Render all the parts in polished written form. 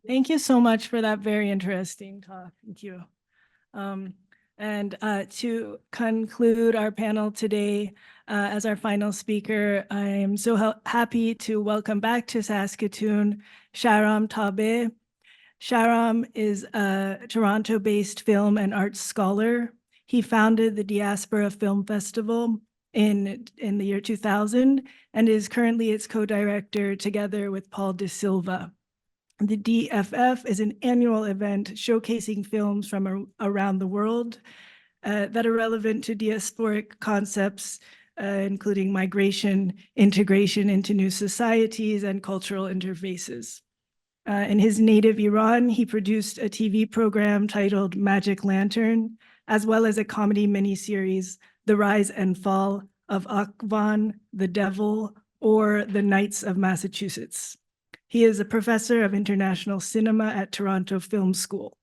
Thank you so much for that very interesting talk. Thank you. And to conclude our panel today, as our final speaker, I am so happy to welcome back to Saskatoon, Shahram Tabe. Shahram is a Toronto-based film and arts scholar. He founded the Diaspora Film Festival in the year 2000 and is currently its co-director together with Paul De Silva. The DFF is an annual event showcasing films from around the world that are relevant to diasporic concepts, including migration, integration into new societies, and cultural interfaces. In his native Iran, he produced a TV program titled Magic Lantern, as well as a comedy miniseries, The Rise and Fall of Akvan, the Devil, or The Knights of Massachusetts. He is a professor of international cinema at Toronto Film School.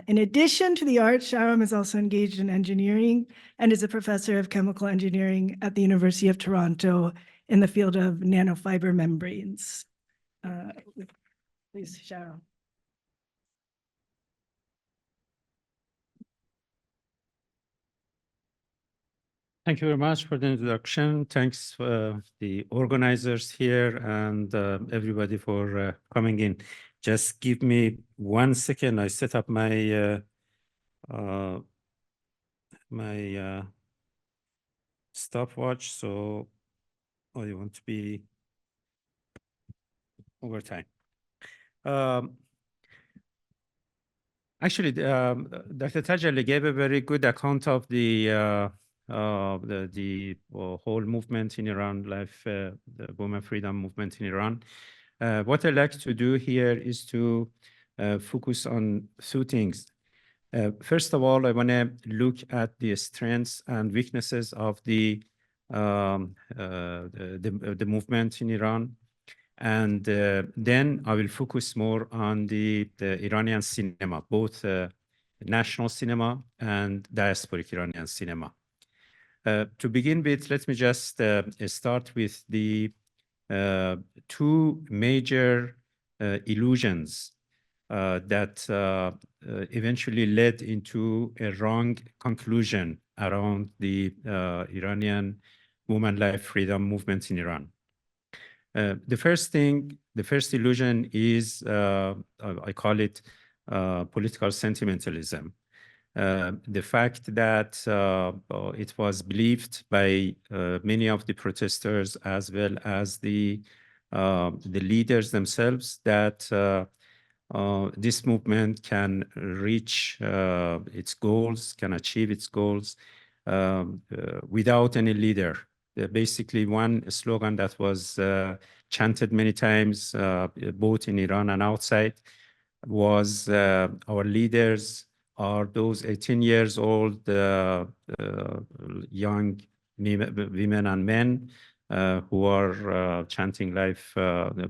In addition to the arts, Shahram is also engaged in engineering and is a professor of chemical engineering at the University of Toronto in the field of nanofiber membranes. Please, Shahram. Thank you very much for the introduction. Thanks for the organizers here and everybody for coming in. Just give me 1 second. I set up my stopwatch, so I want to be over time. Actually, Dr. Tajalli gave a very good account of the whole movement in Iran, the women freedom movement in Iran. What I'd like to do here is to focus on two things. First of all, I want to look at the strengths and weaknesses of the movement in Iran. And then I will focus more on the Iranian cinema, both national cinema and diasporic Iranian cinema. To begin with, let me just start with the two major illusions that eventually led into a wrong conclusion around the Iranian women life freedom movement in Iran. The first illusion is, I call it political sentimentalism. The fact that it was believed by many of the protesters as well as the leaders themselves that this movement can reach its goals, can achieve its goals without any leader. Basically, one slogan that was chanted many times, both in Iran and outside, was our leaders are those 18 years old young women and men who are chanting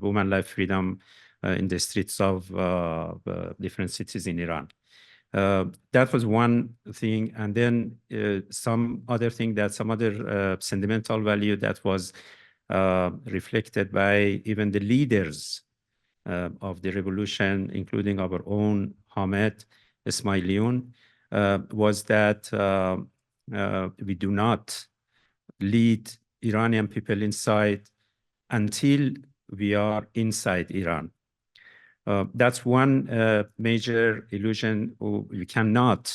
woman life freedom in the streets of different cities in Iran. That was one thing. And then some other sentimental value that was reflected by even the leaders of the revolution, including our own Hamed Ismailion, was that we do not lead Iranian people inside until we are inside Iran. That's one major illusion. We cannot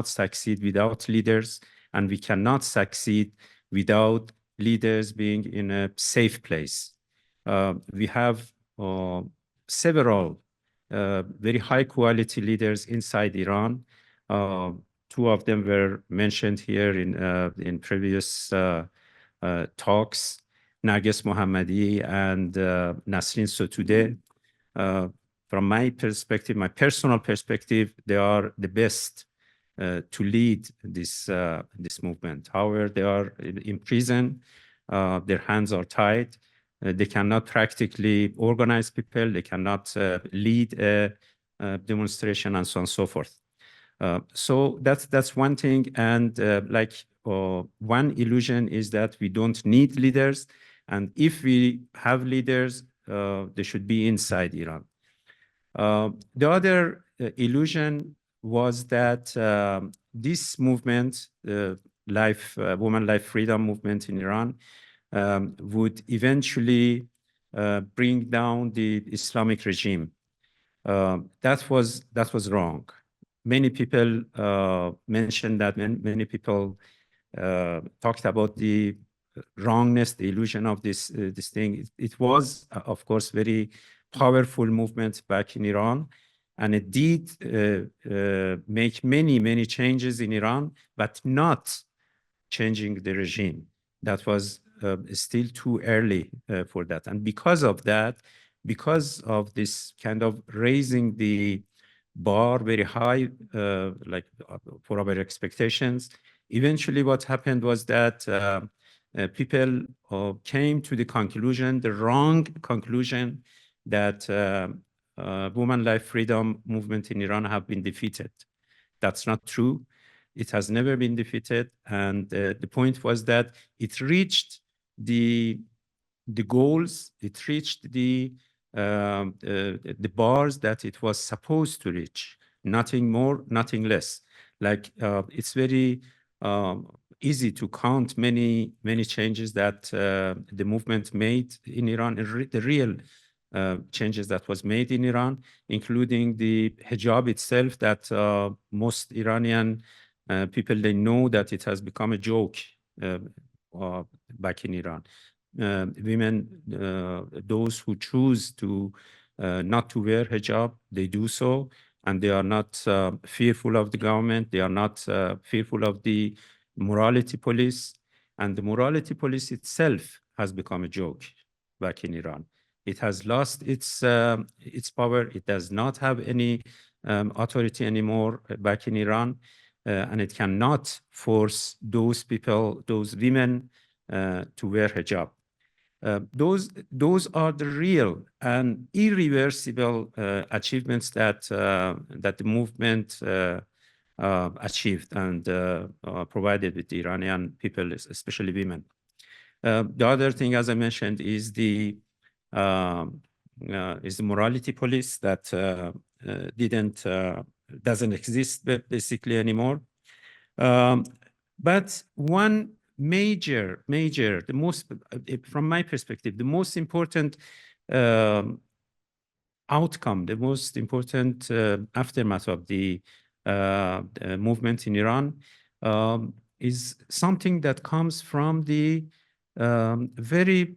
succeed without leaders, and we cannot succeed without leaders being in a safe place. We have several very high quality leaders inside Iran. Two of them were mentioned here in previous talks, Narges Mohammadi and Nasrin Sotoudeh. From my perspective, my personal perspective, they are the best to lead this movement. However, they are in prison. Their hands are tied. They cannot practically organize people. They cannot lead a demonstration and so on and so forth. So that's one thing. And one illusion is that we don't need leaders. And if we have leaders, they should be inside Iran. The other illusion was that this movement, woman life freedom movement in Iran, would eventually bring down the Islamic regime. That was wrong. Many people mentioned that. Many people talked about the wrongness, the illusion of this thing. It was, of course, very powerful movement back in Iran, and it did make many changes in Iran, but not changing the regime. That was still too early for that. And because of that, because of this kind of raising the bar very high, for our expectations, eventually what happened was that people came to the conclusion, the wrong conclusion, that women life freedom movement in Iran have been defeated. That's not true. It has never been defeated. And the point was that it reached the goals, it reached the bars that it was supposed to reach. Nothing more, nothing less. Like it's very easy to count many changes that the movement made in Iran, the real changes that was made in Iran, including the hijab itself, that most Iranian people, they know that it has become a joke back in Iran. Women, those who choose to not to wear hijab, they do so, and they are not fearful of the government. They are not fearful of the morality police. And the morality police itself has become a joke back in Iran. It has lost its power. It does not have any authority anymore back in Iran, and it cannot force those people, those women, to wear hijab. Those are the real and irreversible achievements that the movement achieved and provided with the Iranian people, especially women. The other thing, as I mentioned, is the morality police that doesn't exist basically anymore. But one major, the most, from my perspective, the most important outcome, the most important aftermath of the movement in Iran is something that comes from the very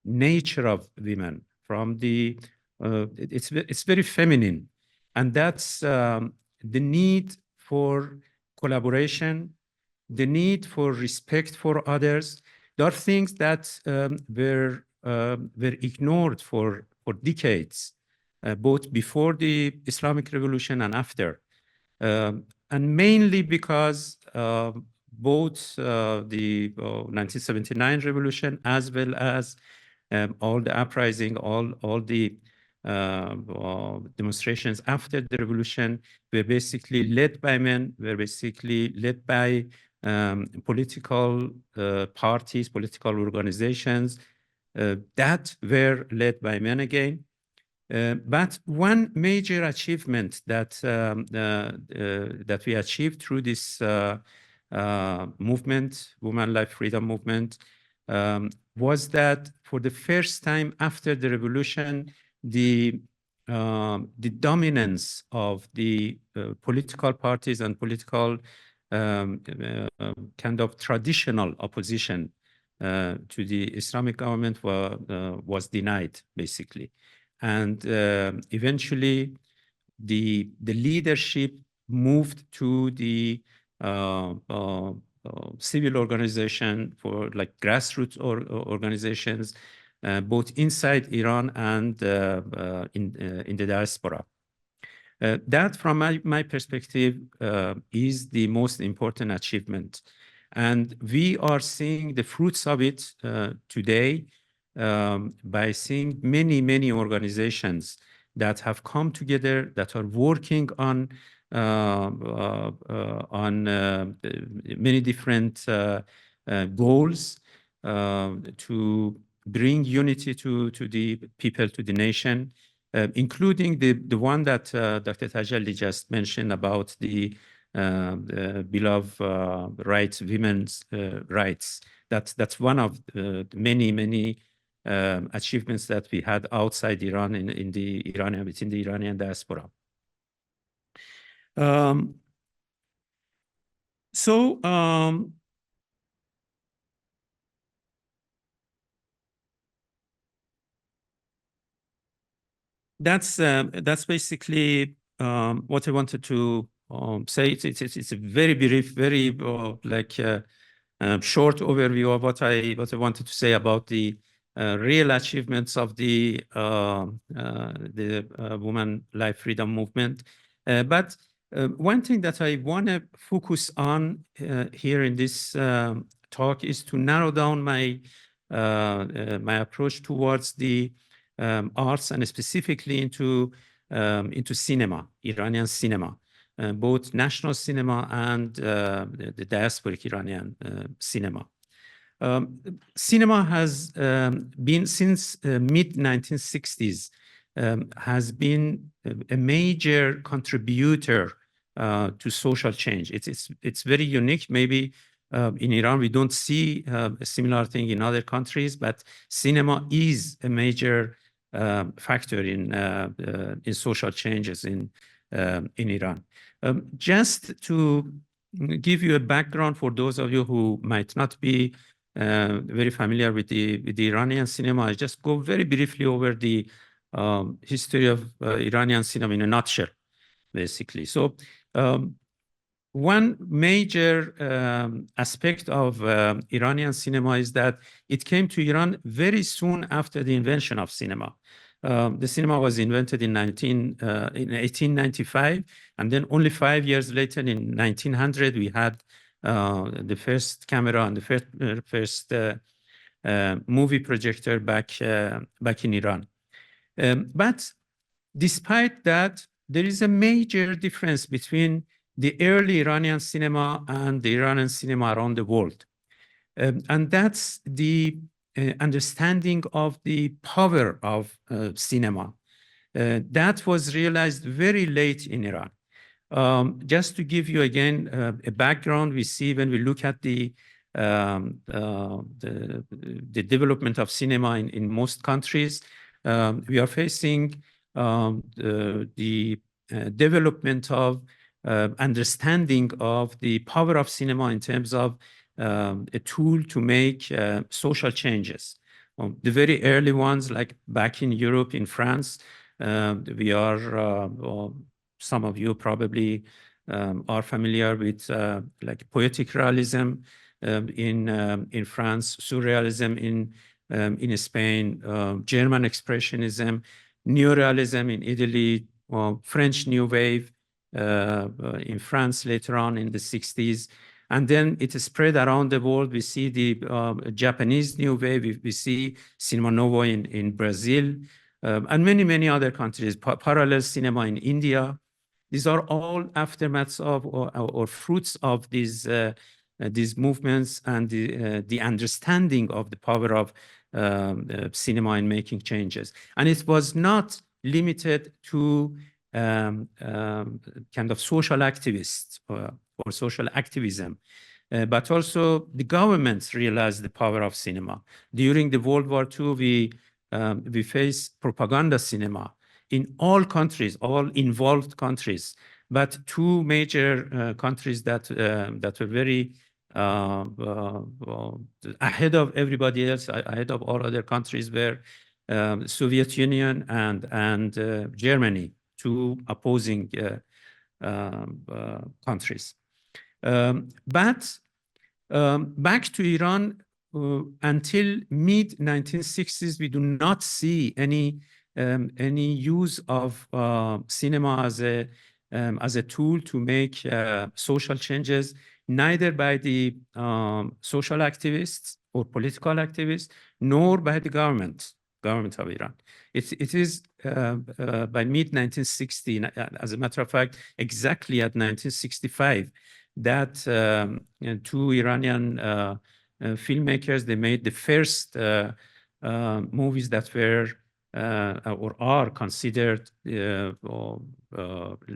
nature of women, from the, it's very feminine. And that's the need for collaboration, the need for respect for others. There are things that were ignored for decades, both before the Islamic Revolution and after. And mainly because both the 1979 revolution, as well as all the uprising, all the demonstrations after the revolution were basically led by men, were basically led by political parties, political organizations that were led by men again. But one major achievement that that we achieved through this movement, Women Life Freedom Movement, was that for the first time after the revolution, the dominance of the political parties and political kind of traditional opposition to the Islamic government was denied, basically. And eventually, the leadership moved to the civil organization, for like grassroots organizations, both inside Iran and in the diaspora. That, from my perspective, is the most important achievement. And we are seeing the fruits of it today by seeing many organizations that have come together, that are working on many different goals to bring unity to the people, to the nation. including the one that Dr. Tajalli just mentioned about the Bill of Rights, women's rights. That's one of the many achievements that we had outside Iran within the Iranian diaspora. That's basically what I wanted to say. It's a very brief, very short overview of what I wanted to say about the real achievements of the women life freedom movement. But one thing that I want to focus on here in this talk is to narrow down my approach towards the arts, and specifically into cinema, Iranian cinema, both national cinema and the diasporic Iranian cinema. Cinema has been, since mid-1960s, has been a major contributor to social change. It's very unique. Maybe in Iran, we don't see a similar thing in other countries, but cinema is a major factor in social changes in Iran. Just to give you a background for those of you who might not be very familiar with the Iranian cinema, I just go very briefly over the history of Iranian cinema in a nutshell, basically. So one major aspect of Iranian cinema is that it came to Iran very soon after the invention of cinema. The cinema was invented in 1895, and then only 5 years later, in 1900, we had the first camera and the first movie projector back in Iran. But despite that, there is a major difference between the early Iranian cinema and the Iranian cinema around the world. And that's the understanding of the power of cinema. That was realized very late in Iran. Just to give you again a background, we see when we look at the development of cinema in most countries, we are facing the development of understanding of the power of cinema in terms of a tool to make social changes. The very early ones, like back in Europe, in France, we are, some of you probably are familiar with like poetic realism in France, surrealism in Spain, German expressionism, neorealism in Italy, French New Wave in France later on in the 60s. And then it is spread around the world. We see the Japanese New Wave, we see Cinema Novo in Brazil, and many other countries, parallel cinema in India. These are all aftermaths of or fruits of these movements and the understanding of the power of cinema in making changes. And it was not limited to kind of social activists or social activism, but also the governments realized the power of cinema. During the World War II, we faced propaganda cinema in all countries, all involved countries, but two major countries that were very ahead of everybody else, ahead of all other countries, were Soviet Union and Germany, two opposing countries. But back to Iran, until mid-1960s, we do not see any use of cinema as a tool to make social changes, neither by the social activists or political activists, nor by the government of Iran. It is by mid-1960, as a matter of fact, exactly at 1965, that two Iranian filmmakers, they made the first movies that were or are considered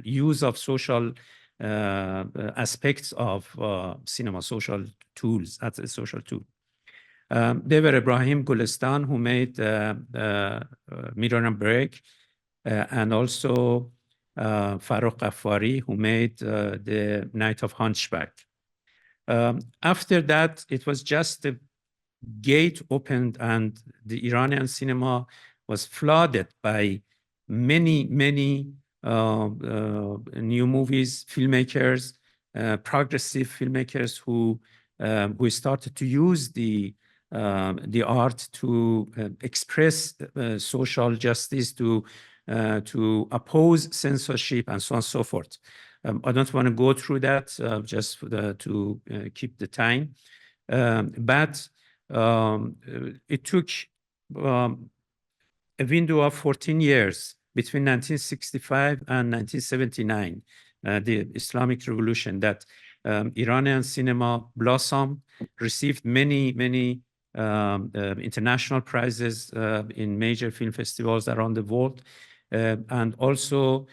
use of social aspects of cinema, social tools, as a social tool. They were Ibrahim Gulistan, who made Mirror and Break, and also Farrokh Ghaffari, who made The Night of Hunchback. After that, it was just the gate opened, and the Iranian cinema was flooded by many new movies, filmmakers, progressive filmmakers who started to use the art to express social justice, to oppose censorship, and so on and so forth. I don't want to go through that just to keep the time, but it took a window of 14 years between 1965 and 1979, the Islamic Revolution, that Iranian cinema blossomed, received many international prizes in major film festivals around the world, and also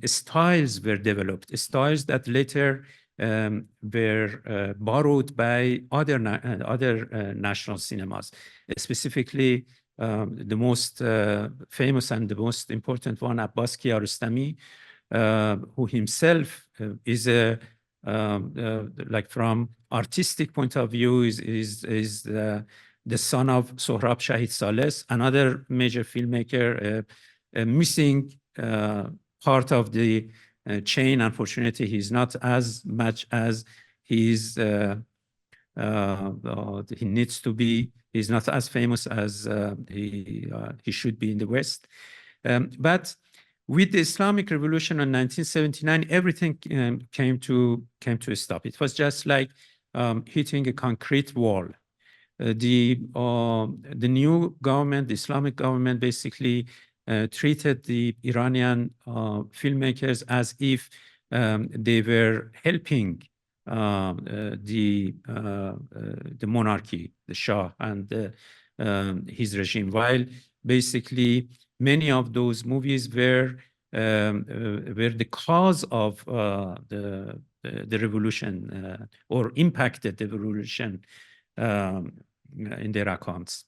styles were developed, styles that later were borrowed by other national cinemas, specifically the most famous and the most important one, Abbas Kiarostami, who himself is a like from artistic point of view is the son of Sohrab Shahid Saleh, another major filmmaker, missing part of the chain. Unfortunately, he's not as much as he's he needs to be. He's not as famous as he should be in the West. But with the Islamic Revolution in 1979, everything came to a stop. It was just like hitting a concrete wall. The new government, the Islamic government, basically treated the Iranian filmmakers as if they were helping the monarchy, the Shah, and his regime, while basically many of those movies were the cause of the revolution or impacted the revolution in their accounts.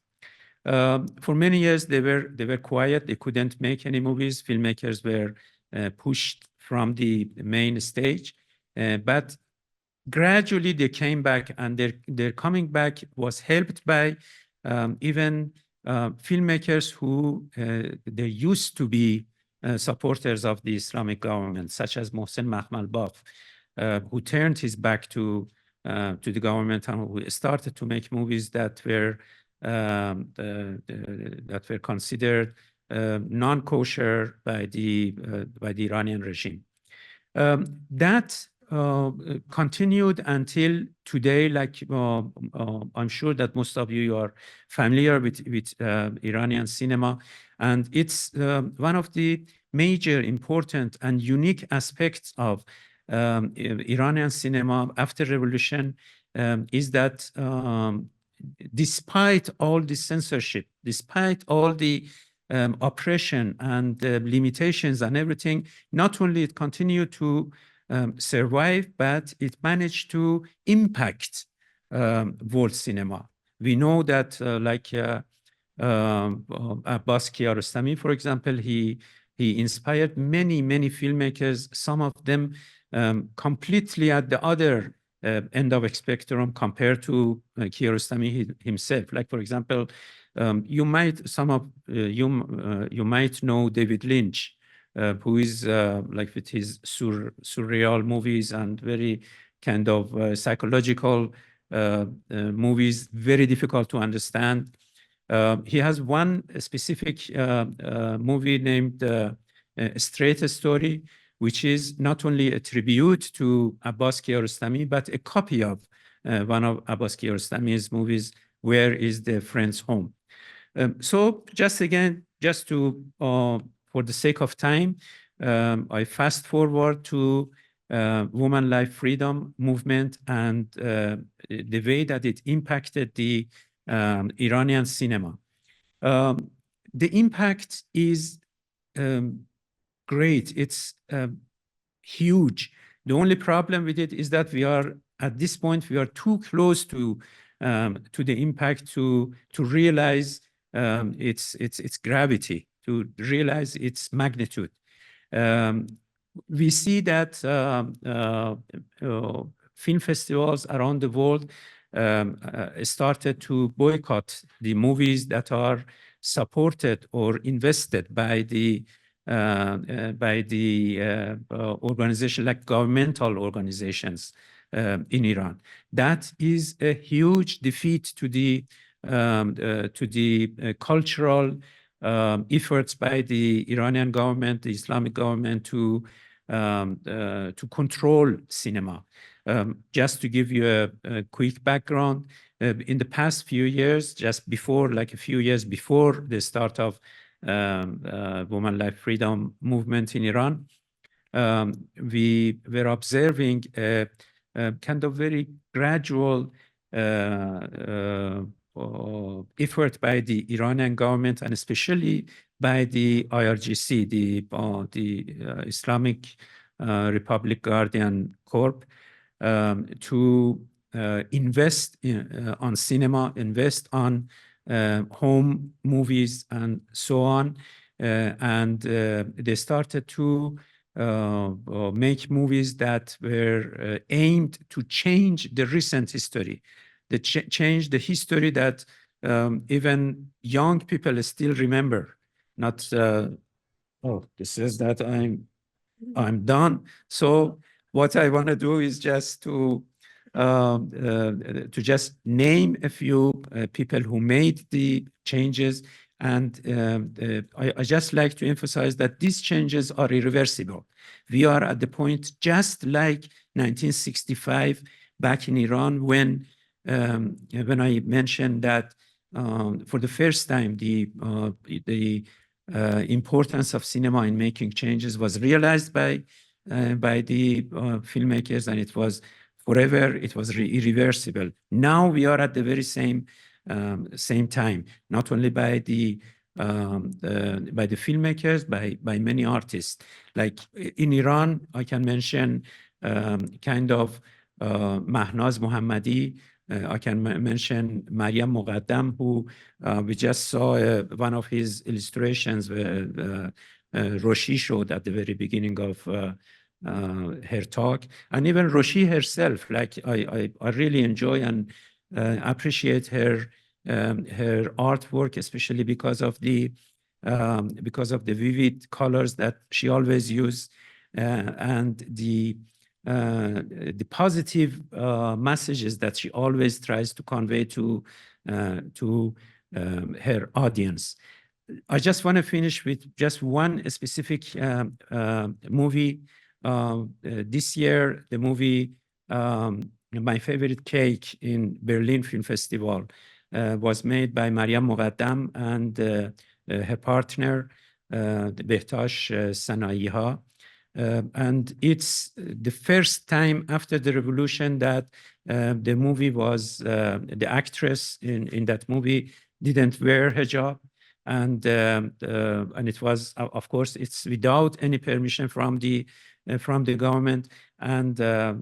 For many years, they were quiet. They couldn't make any movies. Filmmakers were pushed from the main stage, but gradually they came back, and their coming back was helped by even filmmakers who they used to be supporters of the Islamic government, such as Mohsen Mahmalbaf, who turned his back to the government and who started to make movies that were considered non-kosher by the Iranian regime. That continued until today. Like I'm sure that most of you are familiar with Iranian cinema, and it's one of the major, important, and unique aspects of Iranian cinema after revolution is that despite all the censorship, despite all the oppression and limitations and everything, not only it continued to survive, but it managed to impact world cinema. We know that like Abbas Kiarostami, for example, he inspired many filmmakers, some of them completely at the other end of a spectrum compared to Kiarostami himself. Like, for example, you might know David Lynch, who is like with his surreal movies and very kind of psychological movies, very difficult to understand. He has one specific movie named Straight Story, which is not only a tribute to Abbas Kiarostami, but a copy of one of Abbas Kiarostami's movies, Where is the Friend's Home? So just to for the sake of time, I fast forward to woman life freedom movement and the way that it impacted the Iranian cinema. the impact is great. It's huge. The only problem with it is that we are, at this point, we are too close to the impact to realize its gravity, to realize its magnitude. We see that film festivals around the world started to boycott the movies that are supported or invested by the organization, like governmental organizations in Iran. That is a huge defeat to the cultural efforts by the Iranian government, the Islamic government, to control cinema. Just to give you a quick background, in the past few years, just before, like a few years before the start of women life freedom movement in Iran, we were observing a kind of very gradual effort by the Iranian government, and especially by the IRGC, the Islamic Republic Guardian Corps, to invest on cinema, invest on home movies, and so on. And they started to make movies that were aimed to change the recent history, change the history that even young people still remember. Not, oh, this says that I'm done. So what I want to do is just to just name a few people who made the changes. And I just like to emphasize that these changes are irreversible. We are at the point just like 1965 back in Iran, when I mentioned that for the first time the importance of cinema in making changes was realized by the filmmakers, and it was forever, it was irreversible. Now we are at the very same time, not only by the filmmakers, by many artists. Like in Iran, I can mention kind of Mahnaz Mohammadi. I can mention Maryam Muqaddam, who we just saw one of his illustrations where Roshi showed at the very beginning of her talk. And even Roshi herself, like I really enjoy and appreciate her artwork, especially because of the vivid colors that she always used, and the positive messages that she always tries to convey to her audience. I just want to finish with just one specific movie. This year, the movie My Favorite Cake in Berlin Film Festival was made by Maryam Muqaddam and her partner, Behtash Sanaiha. And it's the first time after the revolution that the movie was, the actress in that movie didn't wear hijab. And it was, of course, it's without any permission from the government. And I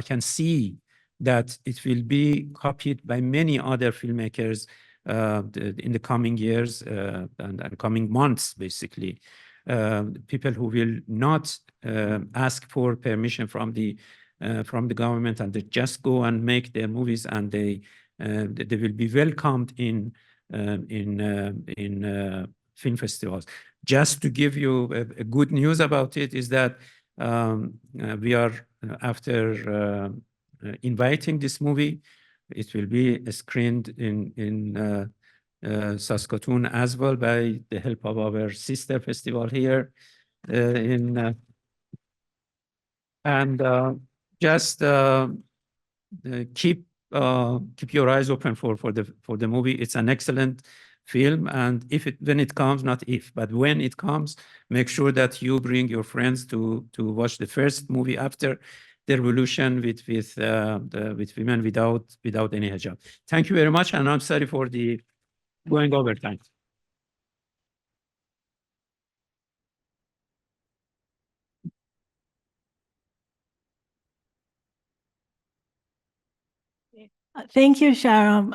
can see that it will be copied by many other filmmakers in the coming years and coming months, basically. People who will not ask for permission from the government, and they just go and make their movies, and they will be welcomed in film festivals. Just to give you a good news about it is that we are, after inviting this movie, it will be screened in Saskatoon as well, by the help of our sister festival here just keep your eyes open for the movie. It's an excellent film, and when it comes, not if, but when it comes, make sure that you bring your friends to watch the first movie after the revolution with women without any hijab. Thank you very much, and I'm sorry for the going over time. Thank you, Shahram.